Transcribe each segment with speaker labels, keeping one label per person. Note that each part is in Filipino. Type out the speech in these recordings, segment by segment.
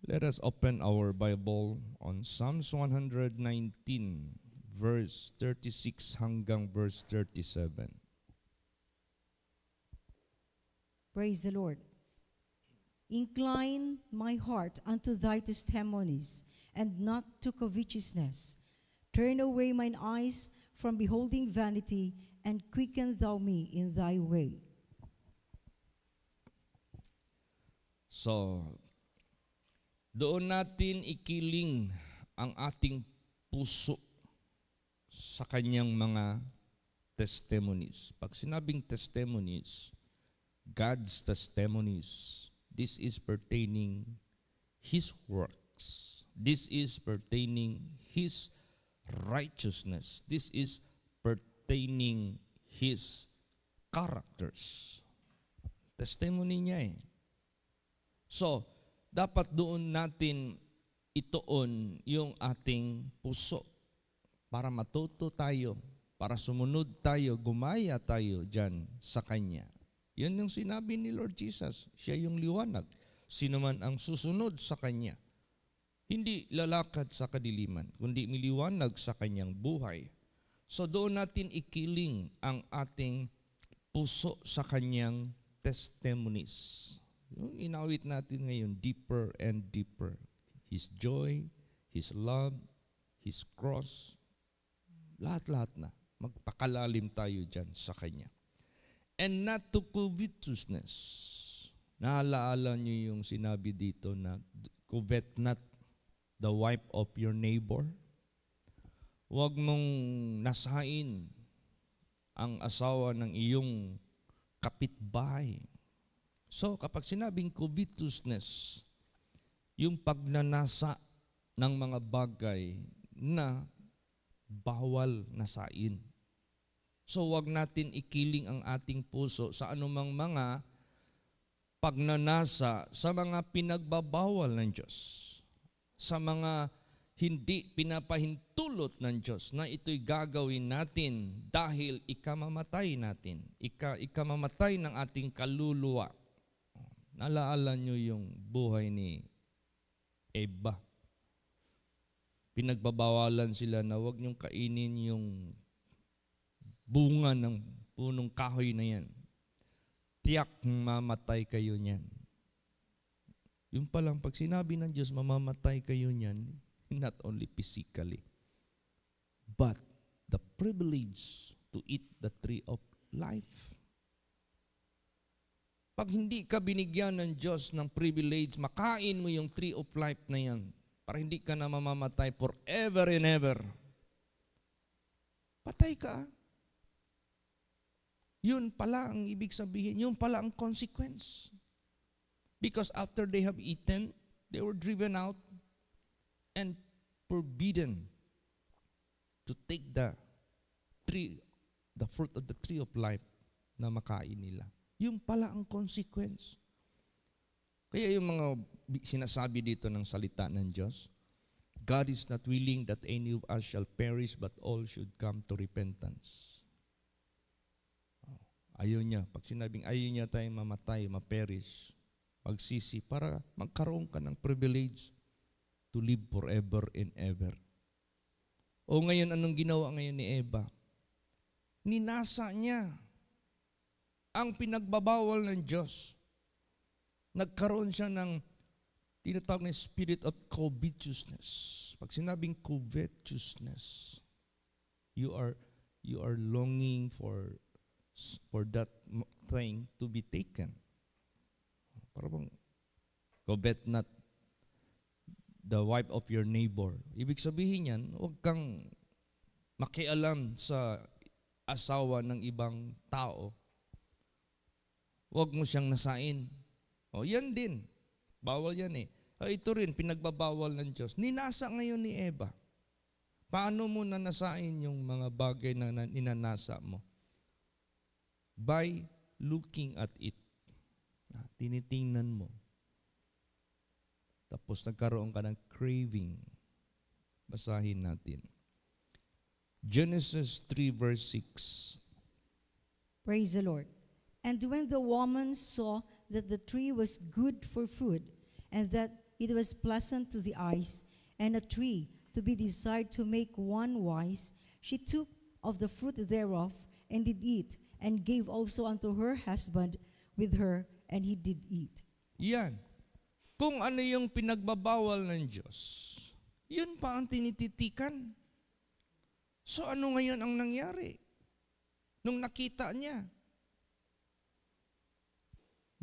Speaker 1: Let us open our Bible on Psalms 119, verse 36 hanggang verse 37.
Speaker 2: Praise the Lord. Incline my heart unto thy testimonies, and not to covetousness. Turn away mine eyes from beholding vanity, and quicken thou me in thy way.
Speaker 1: So, doon natin ikiling ang ating puso sa kanyang mga testimonies. Pag sinabing testimonies, God's testimonies, this is pertaining His works. This is pertaining His righteousness. This is pertaining His characters. Testimony niya eh. So, dapat doon natin ituon yung ating puso para matuto tayo, para sumunod tayo, gumaya tayo dyan sa Kanya. Yan yung sinabi ni Lord Jesus. Siya yung liwanag. Sino man ang susunod sa Kanya, hindi lalakad sa kadiliman, kundi miliwanag sa Kanyang buhay. So doon natin ikiling ang ating puso sa Kanyang testimonies. Yung inawit natin ngayon, deeper and deeper. His joy, His love, His cross, lahat-lahat na. Magpakalalim tayo dyan sa Kanya. And not to covetousness. Naalaala niyo yung sinabi dito na covet not the wife of your neighbor. Huwag mong nasain ang asawa ng iyong kapitbahay. So, kapag sinabing covetousness, yung pagnanasa ng mga bagay na bawal nasain. So, wag natin ikiling ang ating puso sa anumang mga pagnanasa sa mga pinagbabawal ng Diyos, sa mga hindi pinapahintulot ng Diyos na ito'y gagawin natin dahil ikamamatay natin, ikamamatay ng ating kaluluwa. Nalaala nyo yung buhay ni Eva. Pinagbabawalan sila na huwag nyong kainin yung bunga ng punong kahoy na yan. Tiyak mamatay kayo niyan. Yung palang pag sinabi ng Diyos, mamamatay kayo niyan, not only physically, but the privilege to eat the tree of life. Pag hindi ka binigyan ng Diyos ng privilege, makain mo yung tree of life na yan para hindi ka na mamamatay forever and ever. Patay ka. Yun pala ang ibig sabihin. Yun pala ang consequence. Because after they have eaten, they were driven out and forbidden to take the fruit of the tree of life na makain nila. Yung pala ang consequence. Kaya yung mga sinasabi dito ng salita ng Diyos, God is not willing that any of us shall perish, but all should come to repentance. Ayaw niya. Pag sinabing ayaw niya tayong mamatay, maperish, magsisi, para magkaroon ka ng privilege to live forever and ever. O ngayon, anong ginawa ngayon ni Eva? Ninasa niya ang pinagbabawal ng Diyos. Nagkaroon siya ng tinatawag na spirit of covetousness. Pag sinabing covetousness, you are longing for that thing to be taken. Parang covet not the wife of your neighbor. Ibig sabihin yan, huwag kang makialam sa asawa ng ibang tao. Huwag mo siyang nasain. O yan din. Bawal yan eh. Ito rin, pinagbabawal ng Diyos. Ninasa ngayon ni Eva. Paano mo nanasain yung mga bagay na ninanasa mo? By looking at it. Tinitingnan mo. Tapos nagkaroon ka ng craving. Basahin natin. Genesis 3 verse 6.
Speaker 2: Praise the Lord. And when the woman saw that the tree was good for food, and that it was pleasant to the eyes, and a tree to be desired to make one wise. She took of the fruit thereof, and did eat, and gave also unto her husband with her, and he did eat.
Speaker 1: Yan. Kung ano yung pinagbabawal ng Diyos, yun pa ang tinititikan. So ano ngayon ang nangyari? Nung nakita niya,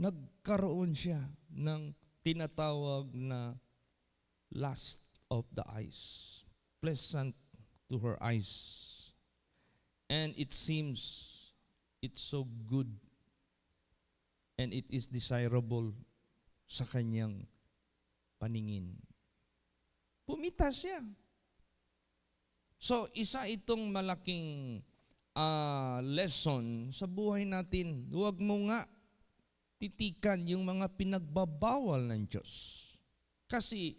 Speaker 1: nagkaroon siya ng tinatawag na lust of the eyes, pleasant to her eyes. And it seems it's so good and it is desirable sa kanyang paningin. Pumitas siya. So, isa itong malaking lesson sa buhay natin. Huwag mo nga titikan yung mga pinagbabawal ng Diyos. Kasi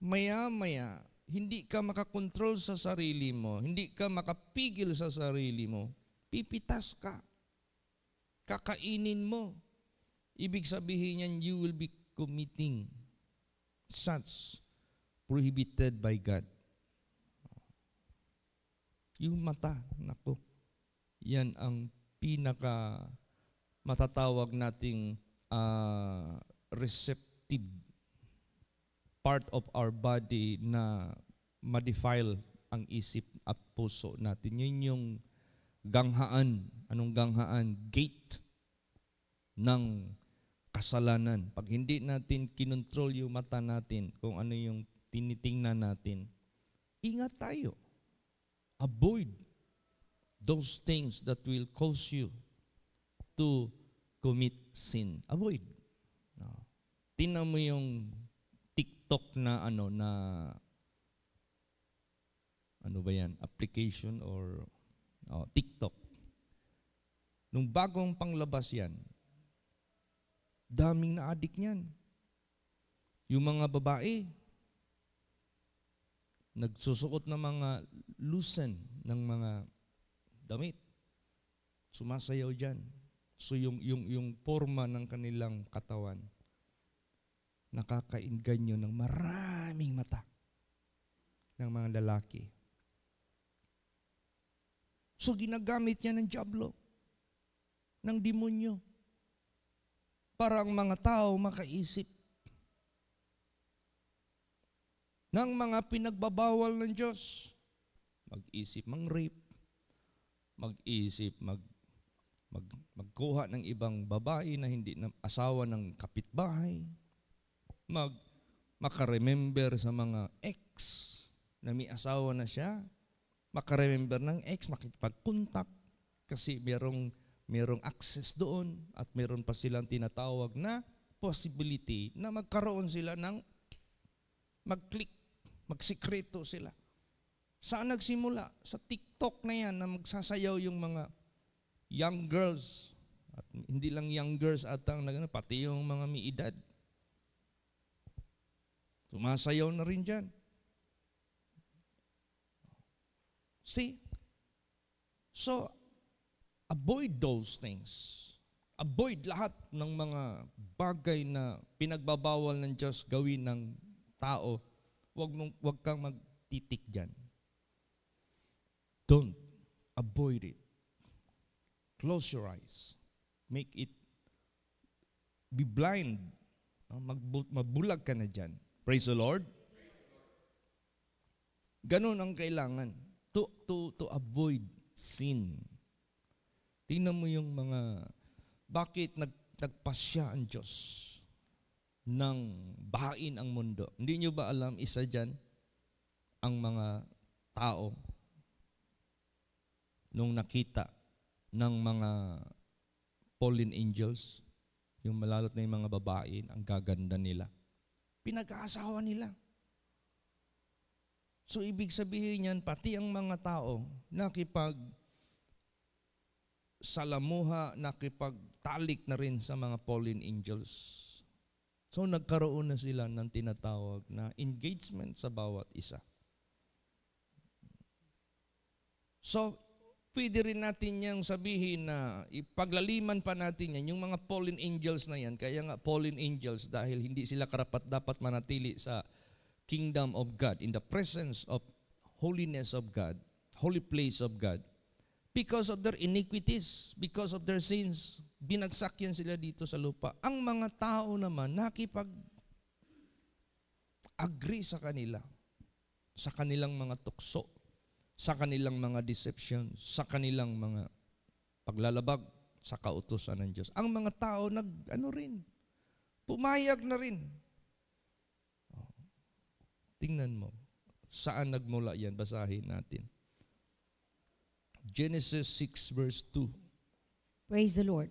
Speaker 1: maya-maya, hindi ka makakontrol sa sarili mo, hindi ka makapigil sa sarili mo, pipitas ka. Kakainin mo. Ibig sabihin yan, you will be committing such prohibited by God. Yung mata, nako, yan ang pinaka matatawag nating receptive part of our body na ma-defile ang isip at puso natin. Yun yung ganghaan. Anong ganghaan? Gate ng kasalanan. Pag hindi natin kinontrol yung mata natin, kung ano yung tinitingnan natin, ingat tayo. Avoid those things that will cause you to commit sin. Avoid. No. Tingnan mo yung TikTok na ano ba yan? Application or TikTok. Nung bagong panglabas yan, daming na-addict niyan. Yung mga babae, nagsusuot ng mga loosen ng mga damit. Sumasayaw dyan. So yung forma ng kanilang katawan, nakakainganyo ng maraming mata ng mga lalaki. So ginagamit niya ng dyablo, ng demonyo, para ang mga tao makaisip ng mga pinagbabawal ng Diyos. Mag-isip mang-rape, mag-isip magkuha ng ibang babae na hindi na asawa ng kapitbahay, makaremember sa mga ex na may asawa na siya, makaremember ng ex, makipag-contact kasi merong access doon at meron pa silang tinatawag na possibility na magkaroon sila ng mag-click, magsikreto sila. Saan nagsimula? Sa TikTok na yan na magsasayaw yung mga young girls. At hindi lang young girls pati yung mga may edad. Sumasayaw na rin dyan. See? So, avoid those things. Avoid lahat ng mga bagay na pinagbabawal ng Diyos gawin ng tao. Huwag kang magtitik dyan. Don't. Avoid it. Close your eyes. Make it be blind. Mabulag ka na dyan. Praise the Lord. Ganun ang kailangan. To avoid sin. Tingnan mo yung mga, bakit nagpasya ang Diyos ng bahain ang mundo? Hindi nyo ba alam, isa dyan, ang mga tao, nung nakita ng mga fallen angels, yung malalot na yung mga babae, ang gaganda nila, pinag-aasawa nila. So, ibig sabihin yan, pati ang mga tao, salamuha, nakipagtalik na rin sa mga fallen angels. So, nagkaroon na sila ng tinatawag na engagement sa bawat isa. So, pwede rin natin niyang sabihin na ipaglaliman pa natin yan, yung mga fallen angels na yan, kaya nga fallen angels dahil hindi sila karapat-dapat manatili sa kingdom of God, in the presence of holiness of God, holy place of God, because of their iniquities, because of their sins, binagsak yan sila dito sa lupa. Ang mga tao naman nakipag-agree sa kanila, sa kanilang mga tukso, sa kanilang mga deception, sa kanilang mga paglalabag sa kautusan ng Diyos. Ang mga tao pumayag na rin. Tingnan mo, saan nagmula yan? Basahin natin. Genesis 6 verse 2.
Speaker 2: Praise the Lord.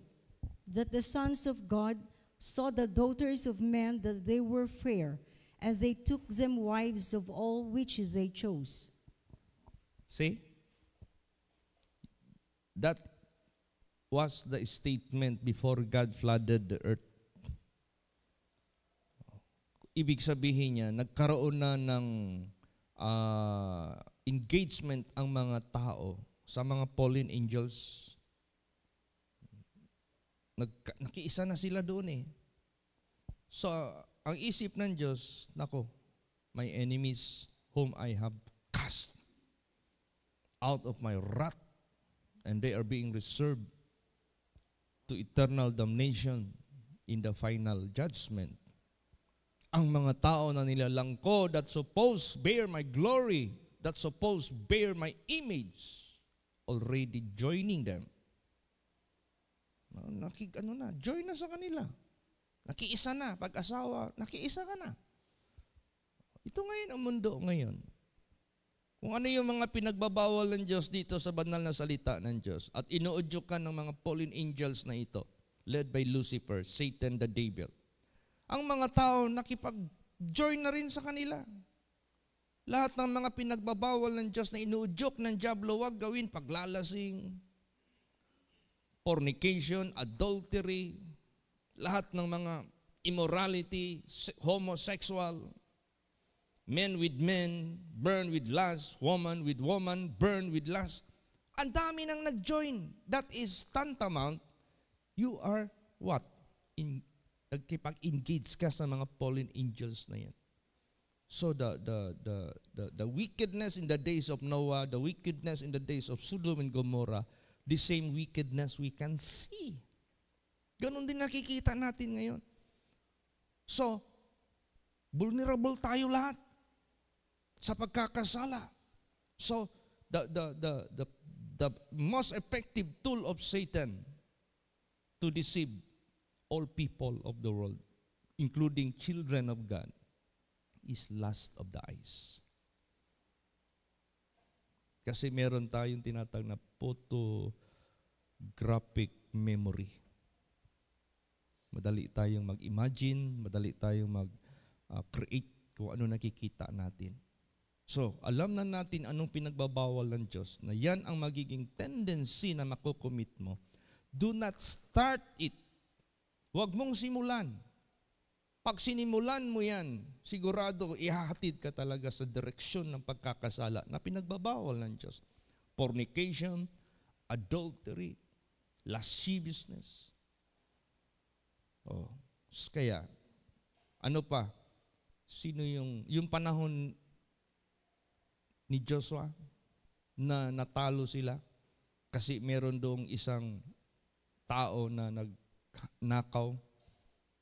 Speaker 2: That the sons of God saw the daughters of men that they were fair, and they took them wives of all which they chose.
Speaker 1: See? That was the statement before God flooded the earth. Ibig sabihin niya, nagkaroon na ng engagement ang mga tao sa mga fallen angels. Nakiisa na sila doon eh. So, ang isip ng Diyos, nako, my enemies whom I have cast out of my wrath, and they are being reserved to eternal damnation in the final judgment. Ang mga tao na nilalang ko that suppose bear my glory, that suppose bear my image, already joining them. Join na sa kanila. Nakiisa na, pag-asawa, nakiisa ka na. Ito ngayon ang mundo ngayon. Kung ano yung mga pinagbabawal ng Diyos dito sa banal na salita ng Diyos at inuudyok ng mga fallen angels na ito, led by Lucifer, Satan the devil. Ang mga tao nakipag-join na rin sa kanila. Lahat ng mga pinagbabawal ng Diyos na inuudyok ng diablo, wag gawin, paglalasing, fornication, adultery, lahat ng mga immorality, homosexual, men with men, burn with lust, woman with woman, burn with lust. Ang dami nang nag-join. That is tantamount, you are what? Nagkipag-engage ka sa mga fallen angels na yan. So the wickedness in the days of Noah, the wickedness in the days of Sodom and Gomorrah, the same wickedness we can see. Ganon din nakikita natin ngayon. So, vulnerable tayo lahat sa pagkakasala. So, the most effective tool of Satan to deceive all people of the world, including children of God, is lust of the eyes. Kasi meron tayong tinatawag na photographic memory. Madali tayong mag-imagine, madali tayong mag-create kung ano nakikita natin. So, alam na natin anong pinagbabawal ng Diyos, na yan ang magiging tendency na makukumit mo. Do not start it. Huwag mong simulan. Pag sinimulan mo yan, sigurado ihahatid ka talaga sa direksyon ng pagkakasala na pinagbabawal ng Diyos. Fornication, adultery, lasciviousness. Kaya, ano pa? Sino yung panahon ni Joshua na natalo sila kasi meron doong isang tao na nagnakaw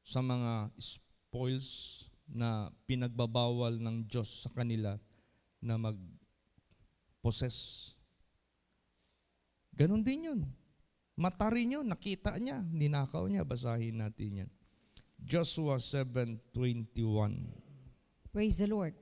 Speaker 1: sa mga spoils na pinagbabawal ng Diyos sa kanila na mag-possess. Ganon din yun. Mata rin yun, nakita niya, ninakaw niya, basahin natin yan. Joshua 7:21.
Speaker 2: Praise the Lord.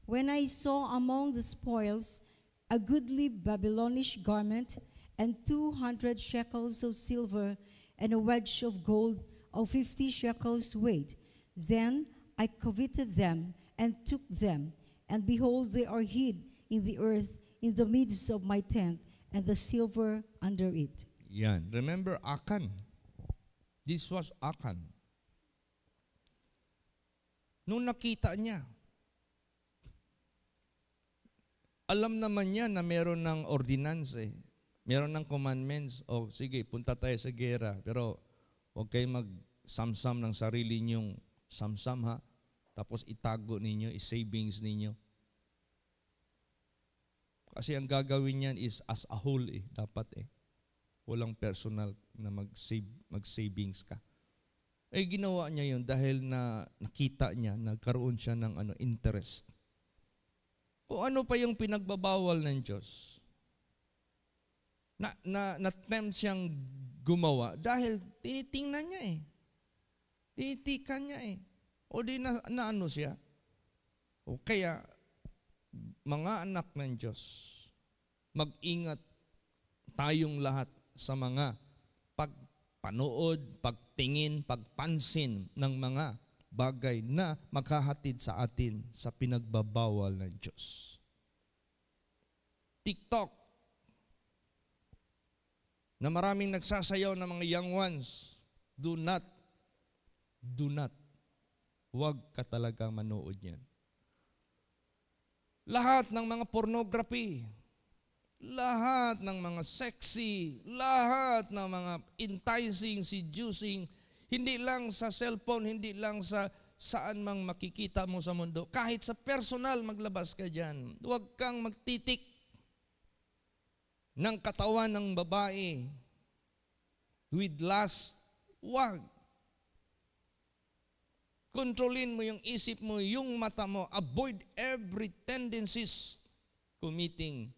Speaker 2: When I saw among the spoils a goodly Babylonish garment and 200 shekels of silver and a wedge of gold of 50 shekels weight, then I coveted them and took them, and behold, they are hid in the earth in the midst of my tent, and the silver under it.
Speaker 1: Yan. Remember Achan? This was Achan. Nung nakita niya, alam naman niya na meron ng ordinance eh. Meron ng commandments. O sige, punta tayo sa gera. Pero huwag kayo mag-samsam ng sarili ninyong samsam ha. Tapos itago ninyo, i-savings ninyo. Kasi ang gagawin niyan is as a whole dapat Walang personal na mag-savings ka. Ginawa niya yun dahil na nakita niya, nagkaroon siya ng interest. Kung ano pa yung pinagbabawal ng Diyos. Na-tempt siyang gumawa dahil tinitingnan niya Tinitikan niya O di na ano siya. O kaya, mga anak ng Diyos, mag-ingat tayong lahat sa mga pagpanood, pagtingin, pagpansin ng mga bagay na maghahatid sa atin sa pinagbabawal ng Diyos. TikTok, na maraming nagsasayaw ng mga young ones, do not, huwag ka talaga manood yan. Lahat ng mga pornography, lahat ng mga sexy, lahat ng mga enticing, seducing, hindi lang sa cellphone, hindi lang sa saan mang makikita mo sa mundo. Kahit sa personal, maglabas ka dyan. Huwag kang magtitik ng katawan ng babae with lust. Huwag. Kontrolin mo yung isip mo, yung mata mo. Avoid every tendencies committing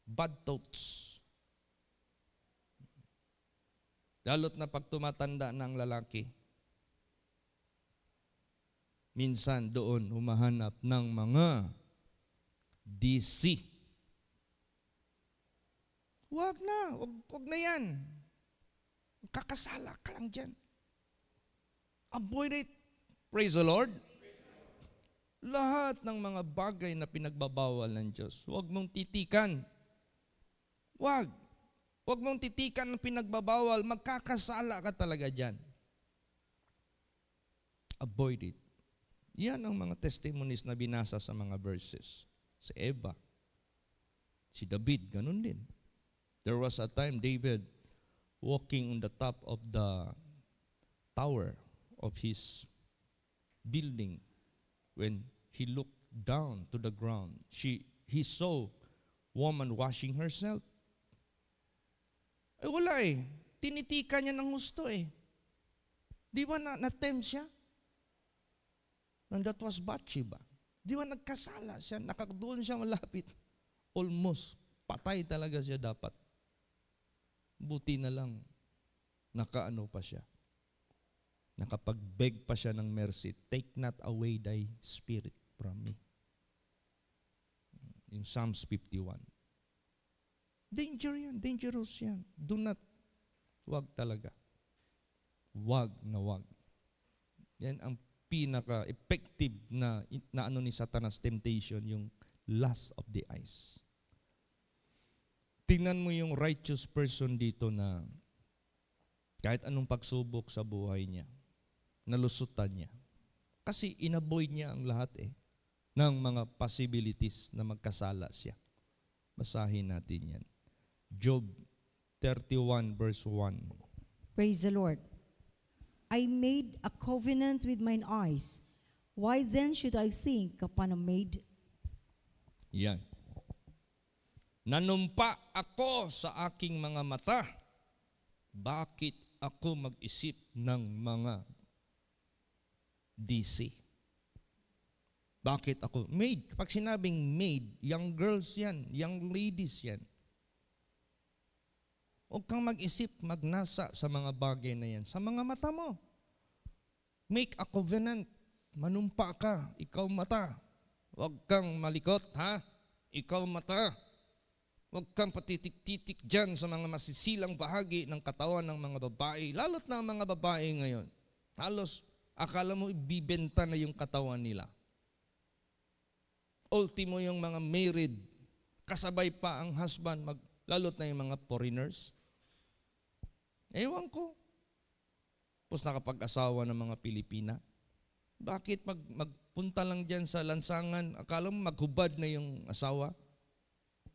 Speaker 1: bad thoughts. Lalo't na pag tumatanda ng lalaki, minsan doon humahanap ng mga DC. Huwag na yan. Kakasala ka lang dyan. Avoid it. Praise the Lord. Lahat ng mga bagay na pinagbabawal ng Diyos, huwag mong titikan. Huwag mong titikan ng pinagbabawal, magkakasala ka talaga dyan. Avoid it. Yan ang mga testimonies na binasa sa mga verses. Si Eva, si David, ganun din. There was a time David walking on the top of the tower of his building. When he looked down to the ground, he saw woman washing herself. Wala Tinitikan niya ng husto Di ba na-tempt siya? And that was Bathsheba. Di ba nagkasala siya? Doon siya malapit. Almost. Patay talaga siya dapat. Buti na lang. Nakaano pa siya. Nakapag-beg pa siya ng mercy. Take not away thy spirit from me. In Psalms 51. Danger yan. Dangerous yan. Do not. Wag talaga. Wag na wag. Yan ang pinaka-effective na ano ni Satanas temptation, yung lust of the eyes. Tingnan mo yung righteous person dito na kahit anong pagsubok sa buhay niya, nalusutan niya. Kasi inavoid niya ang lahat ng mga possibilities na magkasala siya. Basahin natin yan. Job 31 verse 1.
Speaker 2: Praise the Lord. I made a covenant with mine eyes. Why then should I think upon a maid?
Speaker 1: Yan. Nanumpa ako sa aking mga mata. Bakit ako mag-isip ng mga DC? Bakit ako? Maid. Kapag sinabing maid, young girls yan, young ladies yan. Huwag kang mag-isip, magnasa sa mga bagay na yan. Sa mga mata mo. Make a covenant. Manumpa ka. Ikaw mata. Huwag kang malikot, ha? Ikaw mata. Huwag kang patitik-titik dyan sa mga masisilang bahagi ng katawan ng mga babae. Lalo't na ang mga babae ngayon. Halos, akala mo ibibenta na yung katawan nila. Ultimo yung mga married, kasabay pa ang husband, lalo't na yung mga foreigners. Ewan ko. Tapos nakapag-asawa ng mga Pilipina. Bakit magpunta lang dyan sa lansangan, akala mo maghubad na yung asawa?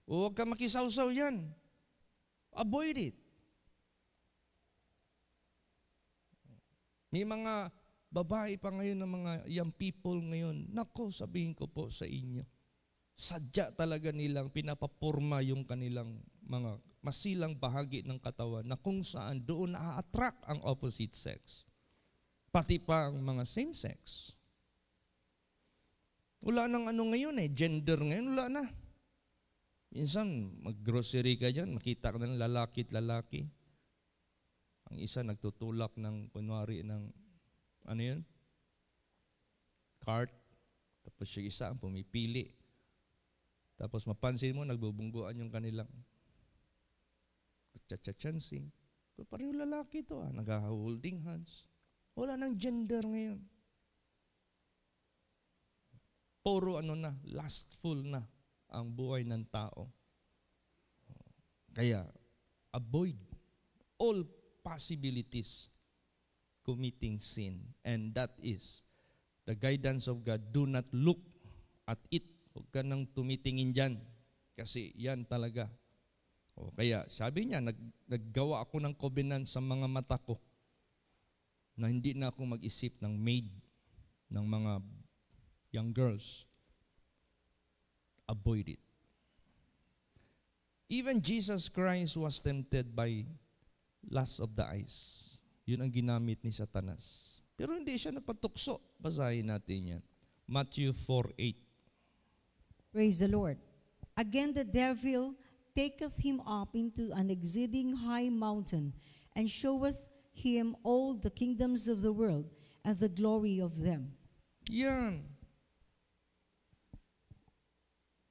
Speaker 1: Huwag ka makisawsaw yan. Avoid it. May mga babae pa ngayon ng mga young people ngayon, nako, sabihin ko po sa inyo, sadya talaga nilang pinapapurma yung kanilang mga masilang bahagi ng katawan na kung saan doon na-attract ang opposite sex. Pati pa ang mga same sex. Wala nang ano ngayon gender ngayon, wala na. Minsan, mag-grocery ka dyan, makita ka ng lalaki at lalaki. Ang isa nagtutulak ng, kunwari, ng, ano yun? Cart. Tapos yung isa ang pumipili. Tapos mapansin mo, nagbubungguan yung kanilang chachachansing. Pareho lalaki ito, nag-holding hands. Wala nang gender ngayon. Puro lustful na ang buhay ng tao. Kaya, avoid all possibilities committing sin. And that is the guidance of God. Do not look at it. Huwag ka nang tumitingin dyan. Kasi yan talaga. Kaya sabi niya, naggawa ako ng covenant sa mga mata ko na hindi na ako mag-isip ng maid, ng mga young girls. Avoid it. Even Jesus Christ was tempted by lust of the eyes. Yun ang ginamit ni Satanas. Pero hindi siya nagpatukso. Basahin natin yan. Matthew 4:8.
Speaker 2: Praise the Lord. Again the devil taketh him up into an exceeding high mountain, and showeth him all the kingdoms of the world, and the glory of them.
Speaker 1: Yan.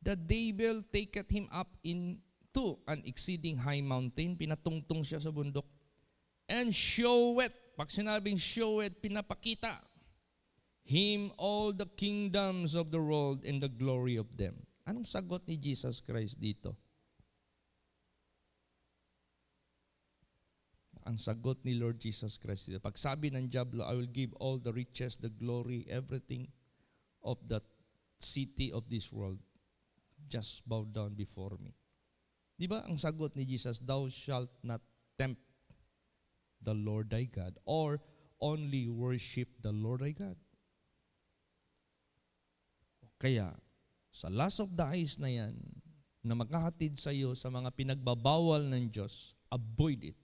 Speaker 1: The devil taketh him up into an exceeding high mountain. Pinatungtong siya sa bundok. And showeth, pag sinabing showeth, pinapakita him all the kingdoms of the world and the glory of them. Anong sagot ni Jesus Christ dito? Ang sagot ni Lord Jesus Christ dito. Pag sabi ng diablo, I will give all the riches, the glory, everything of the city of this world. Just bow down before me. Di ba ang sagot ni Jesus, thou shalt not tempt the Lord thy God, or only worship the Lord thy God. Kaya, sa lust of the eyes na yan, na maghahatid sa iyo sa mga pinagbabawal ng Diyos, avoid it.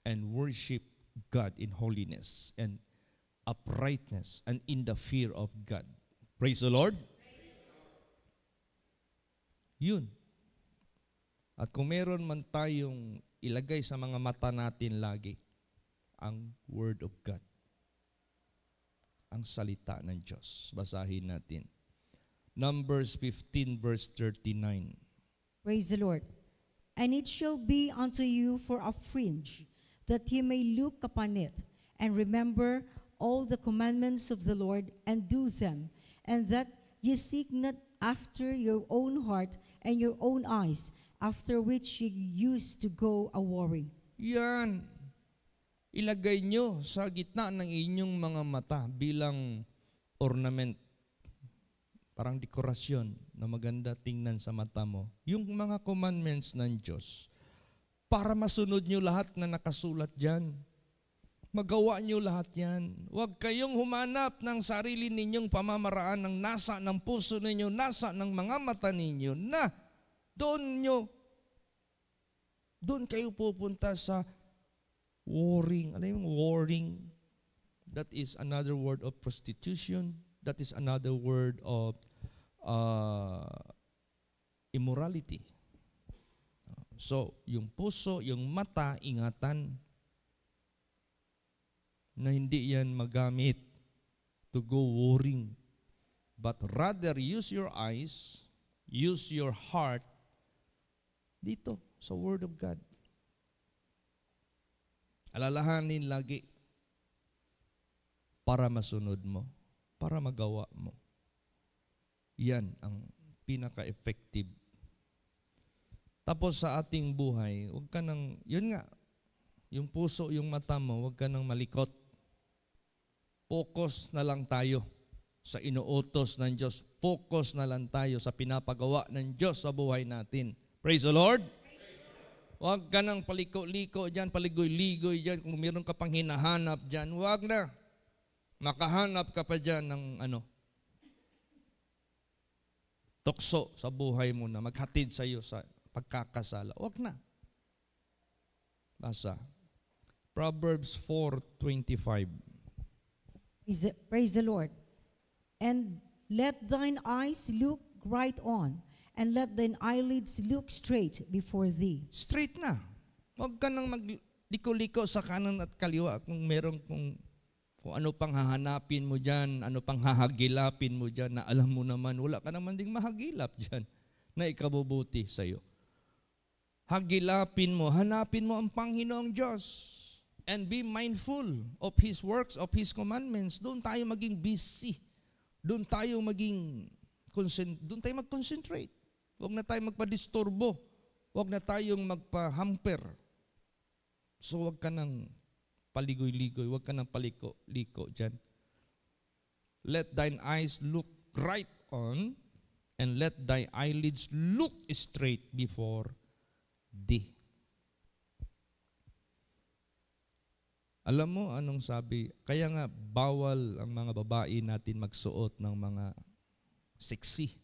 Speaker 1: And worship God in holiness and uprightness and in the fear of God. Praise the Lord. Yun. At kung meron man tayong ilagay sa mga mata natin lagi, ang Word of God. Ang salita ng Diyos. Basahin natin. Numbers 15 verse 39.
Speaker 2: Praise the Lord. And it shall be unto you for a fringe, that ye may look upon it, and remember all the commandments of the Lord, and do them, and that ye seek not after your own heart and your own eyes, after which ye used to go a-warring.
Speaker 1: Yan. Ilagay nyo sa gitna ng inyong mga mata bilang ornament, parang dekorasyon na maganda tingnan sa mata mo, yung mga commandments ng Diyos, para masunod nyo lahat na nakasulat dyan. Magawa nyo lahat yan. Huwag kayong humanap ng sarili ninyong pamamaraan ng nasa ng puso ninyo, nasa ng mga mata ninyo, na doon kayo pupunta sa warring. Alam mo, warring, that is another word of prostitution. That is another word of immorality. So, yung puso, yung mata, ingatan na hindi yan magamit to go warring. But rather, use your eyes, use your heart dito sa Word of God. Alalahanin lagi para masunod mo, para magawa mo. Yan ang pinaka-effective. Tapos sa ating buhay, huwag ka nang, yun nga, yung puso, yung mata mo, huwag ka nang malikot. Focus na lang tayo sa inuutos ng Diyos. Focus na lang tayo sa pinapagawa ng Diyos sa buhay natin. Praise the Lord. Huwag ka nang paliko-liko dyan, paligoy-ligoy dyan. Kung meron ka pang hinahanap dyan, huwag na. Makahanap ka pa dyan ng tukso sa buhay mo na maghatid sa iyo sa pagkakasala. Huwag na. Basa. Proverbs 4:25.
Speaker 2: Praise the Lord. And let thine eyes look right on, and let thine eyelids look straight before thee.
Speaker 1: Straight na. Huwag ka nang magliko-liko sa kanan at kaliwa kung meron kung ano pang hahanapin mo dyan, ano pang hahagilapin mo dyan na alam mo naman, wala ka naman ding mahagilap dyan na ikabubuti sa'yo. Hagilapin mo, hanapin mo ang Panginoong Diyos and be mindful of His works, of His commandments. Doon tayo maging busy. Doon tayo mag-concentrate. Huwag na tayo magpa-disturbo. Huwag na tayong magpa-hamper. So huwag ka nang paligoy-ligoy, huwag ka nang paliko-liko dyan. Let thine eyes look right on, and let thy eyelids look straight before thee. Alam mo anong sabi? Kaya nga bawal ang mga babae natin magsuot ng mga sexy.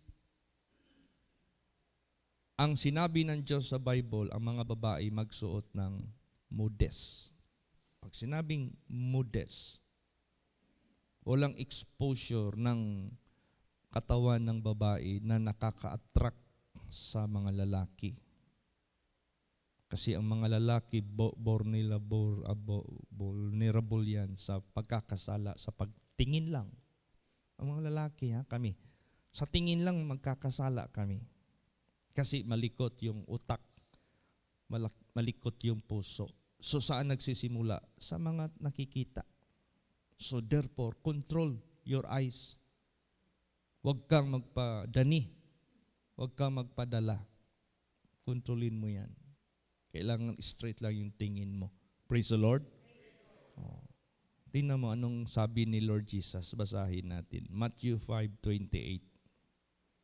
Speaker 1: Ang sinabi ng Diyos sa Bible, ang mga babae magsuot ng modest. Pag sinabing modest, walang exposure ng katawan ng babae na nakaka-attract sa mga lalaki. Kasi ang mga lalaki, vulnerable yan sa pagkakasala, sa pagtingin lang. Ang mga lalaki, kami, sa tingin lang magkakasala kami. Kasi malikot yung utak, malikot yung puso. So saan nagsisimula? Sa mga nakikita. So therefore, control your eyes. Huwag kang magpadani. Huwag kang magpadala. Kontrolin mo yan. Kailangan straight lang yung tingin mo. Praise the Lord. Oh. Tingnan mo anong sabi ni Lord Jesus. Basahin natin. Matthew 5:28.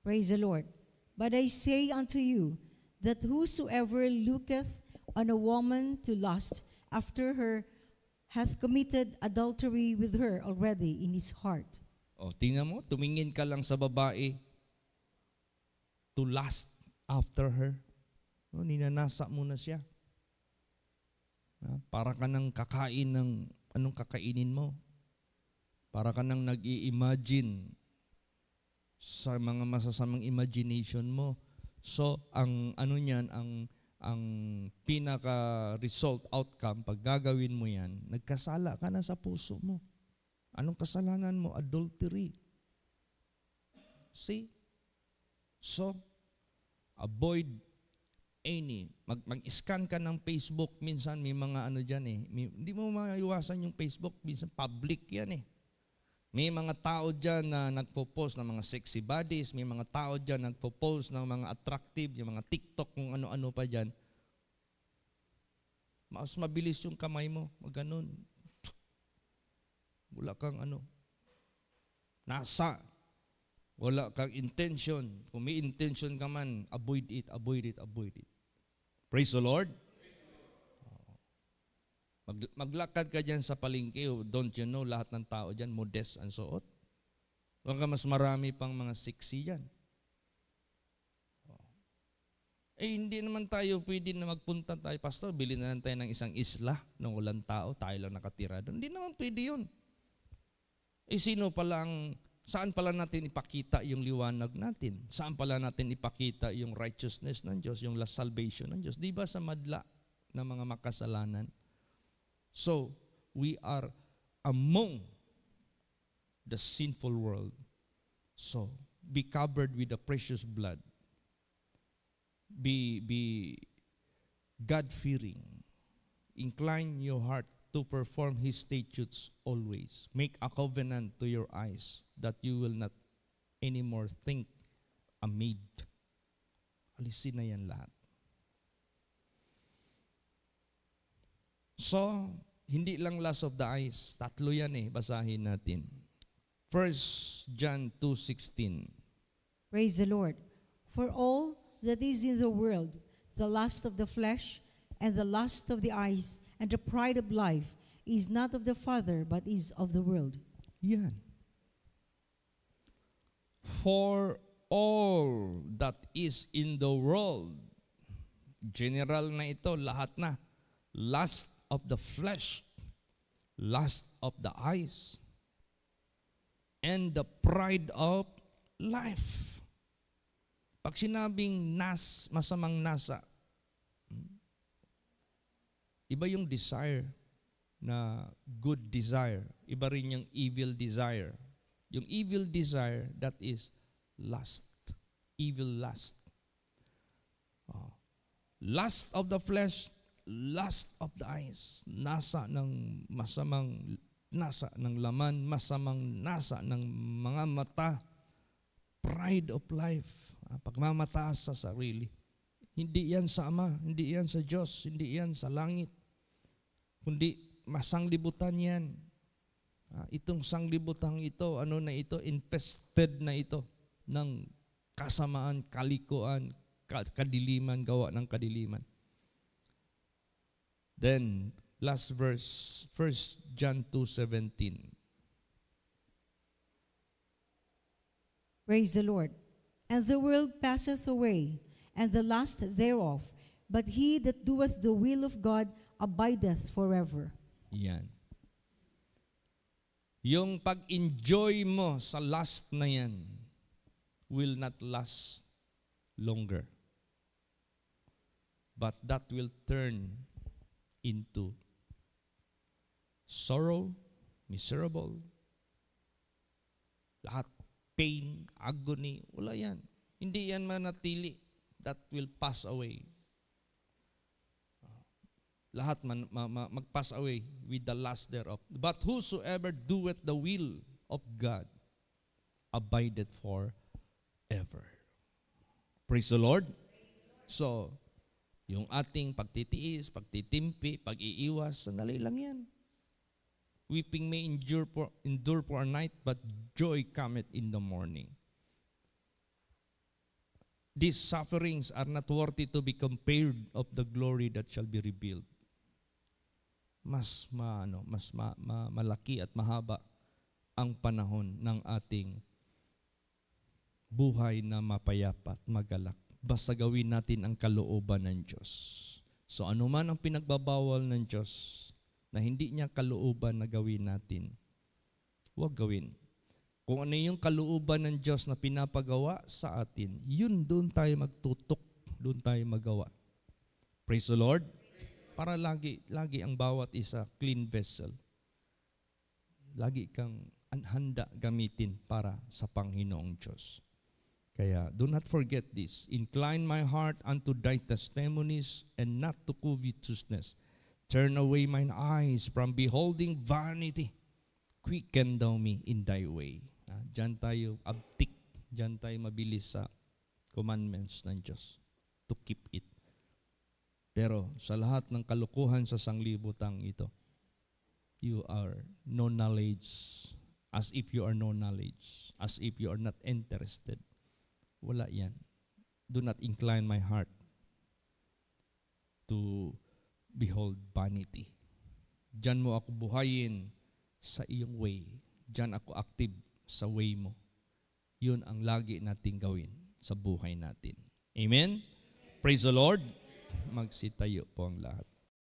Speaker 2: Praise the Lord. But I say unto you, that whosoever looketh on a woman to lust after her hath committed adultery with her already in his heart.
Speaker 1: O, tingnan mo, tumingin ka lang sa babae to lust after her. O, ninanasa mo na siya. Para ka nang kakain ng anong kakainin mo. Para ka nang nag-i-imagine sa mga masasamang imagination mo. So, ang ano niyan, ang pinaka-result outcome, pag gagawin mo yan, nagkasala ka na sa puso mo. Anong kasalanan mo? Adultery. See? So, avoid any. Mag-scan ka ng Facebook, minsan may mga ano dyan hindi mo maiwasan yung Facebook, minsan public yan May mga tao dyan na nagpo-post ng mga sexy bodies, may mga tao dyan na nagpo-post ng mga attractive, yung mga TikTok, kung ano-ano pa dyan. Mas mabilis yung kamay mo, maganon. Wala kang nasa. Wala kang intention. Kung may intention ka man, avoid it, avoid it, avoid it. Praise the Lord. Maglakad ka dyan sa palengke, don't you know, lahat ng tao dyan, modest ang suot. Huwag ka mas marami pang mga sexy dyan. Hindi naman tayo pwede na magpunta tayo, Pastor, bilhin na lang tayo ng isang isla ng walang tao, tayo lang nakatira doon. Hindi naman pwede yun. Saan pala natin ipakita yung liwanag natin? Saan pala natin ipakita yung righteousness ng Diyos, yung salvation ng Diyos? Di ba sa madla ng mga makasalanan? So, we are among the sinful world. So, be covered with the precious blood. Be God-fearing. Incline your heart to perform His statutes always. Make a covenant to your eyes that you will not anymore think a maid. Alisin na yan lahat. So, hindi lang lust of the eyes. Tatlo yan basahin natin. 1 John 2:16.
Speaker 2: Praise the Lord. For all that is in the world, the lust of the flesh, and the lust of the eyes, and the pride of life is not of the Father, but is of the world.
Speaker 1: Yan. For all that is in the world, general na ito, lahat na. Lust of the flesh, lust of the eyes, and the pride of life. Pag sinabing masamang nasa, iba yung desire na good desire. Iba rin yung evil desire. Yung evil desire, that is lust. Evil lust. Lust of the flesh, lust of the eyes. Nasa ng laman, masamang nasa ng mga mata. Pride of life. Pagmamataas sa sarili. Hindi yan sa Ama, hindi yan sa Diyos, hindi yan sa langit. Kundi masanglibutan yan. Itong sanglibutang ito, infested na ito ng kasamaan, kalikuan, kadiliman, gawa ng kadiliman. Then, last verse, 1 John 2:17.
Speaker 2: Praise the Lord. And the world passeth away, and the lust thereof, but he that doeth the will of God abideth forever.
Speaker 1: Yan. Yung pag-enjoy mo sa lust na yan will not last longer. But that will turn into sorrow, miserable, lahat, pain, agony, wala yan. Hindi yan manatili. That will pass away. Lahat mag-pass away with the lust thereof. But whosoever doeth the will of God abideth forever. Praise the Lord. So, yung ating pagtitiis, pagtitimpi, pag-iiwas, sandali lang yan. Weeping may endure for a night, but joy cometh in the morning. These sufferings are not worthy to be compared of the glory that shall be revealed. Mas malaki at mahaba ang panahon ng ating buhay na mapayapa at magalak. Basta gawin natin ang kalooban ng Diyos. So ano man ang pinagbabawal ng Diyos na hindi niya kalooban na gawin natin, huwag gawin. Kung ano yung kalooban ng Diyos na pinapagawa sa atin, yun doon tayo magtutok, doon tayo magawa. Praise the Lord. Para lagi ang bawat isa clean vessel. Lagi kang handa gamitin para sa Panginoong Diyos. Kaya, do not forget this. Incline my heart unto thy testimonies and not to covetousness. Turn away mine eyes from beholding vanity. Quicken thou me in thy way. Diyan tayo abtik. Diyan tayo mabilis sa commandments ng Diyos to keep it. Pero sa lahat ng kalukuhan sa sanglibutang ito, you are no knowledge, as if you are no knowledge, as if you are not interested. Wala yan. Do not incline my heart to behold vanity. Diyan mo ako buhayin sa iyong way. Diyan ako active sa way mo. Yun ang lagi nating gawin sa buhay natin. Amen? Praise the Lord. Magsitayo po ang lahat.